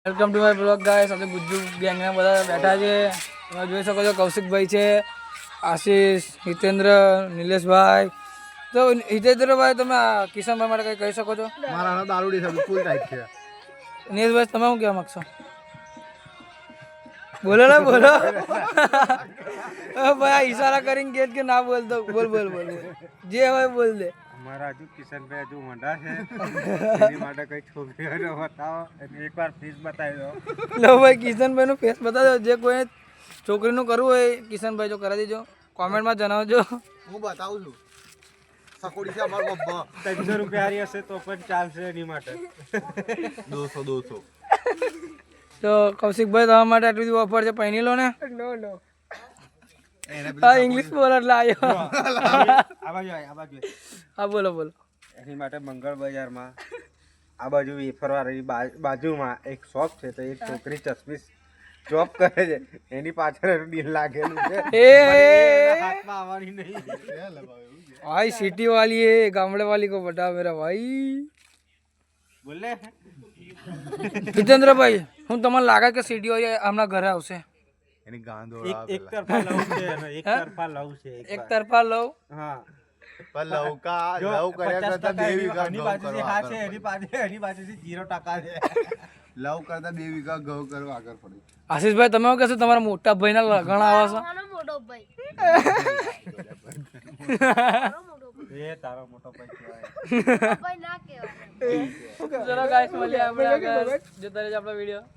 Welcome to my blog guys. આપણે ગુજ્જુ ગેંગના બધા બેઠા છે. તમે જોઈ શકો છો કૌશિકભાઈ છે, આશીષ, હિતેન્દ્ર, નિલેશભાઈ. તો હિતેન્દ્રભાઈ તમે કિશનભાઈ માટે કંઈ કહી શકો છો? મારા દારૂડી છે, ફૂલ ટાઈટ છે. નિલેશભાઈ તમે શું કહેવા માગશો? બોલો ને બોલો. ભાઈ ઈશારા કરીને કે કે ના બોલતો. બોલ બોલ બોલ જે હોય બોલ દે. અમારા હજુ કિશનભાઈ હજુ મોટા છે એની માટે કઈ છોકરીઓને બતાવો અને એકવાર ફીસ બતાવી દો. લો ભાઈ કિશનભાઈનું ફેસ બતાવજો. જે કોઈ છોકરીનું કરવું હોય કિશનભાઈ જો કરાવી દેજો. કોમેન્ટમાં જણાવજો. હું બતાવું છું. સકોડી છે અમારો બબ્બા. 300 રૂપિયા હશે તો પણ ચાલશે એની માટે. 200. તો કૌશિકભાઈ તમારા માટે આટલી બધી ઓફર છે, પહેરી લો ને. હા ઇંગ્લિશ બોલ એટલે આવ્યો. આ બાજુ હા બોલો બોલો. એની માટે મંગળ બજારમાં આ બાજુ વેફરવાળી બાજુમાં એક શોપ છે, તો એક છોકરી ચશ્મીશ જોબ કરે છે, એની પાછળ એનું દિલ લાગેલું છે. હાથમાં આવવાની નહીં. भाई सिटी वाली है, गामड़े वाली को बता मेरा भाई. બોલે हितेंद्र भाई હું તમને લાગે કે સિટી વાળી હમણાં ઘરે આવશે? એની ગાંધો એક તરફા લવ છે અને એક તરફા લવ છે. એક તરફા લવ. હા પણ લવ કર્યા કરતા 2 વીઘા એની ઘઉં બાજુથી કરવા હા આગળ છે, એની બાજુથી 0% છે. લવ કરતા 2 વીઘા ઘઉં કરવા આગળ પડે. આશીષભાઈ તમે શું કહેશો? તમારા મોટા ભાઈના લગ્ન આવે છે. એ તારો મોટો ભાઈ કહેવાય. ચલો ગાઈસ મળીએ આપણે આગળ. જોતા રહેજો આપણો વિડીયો.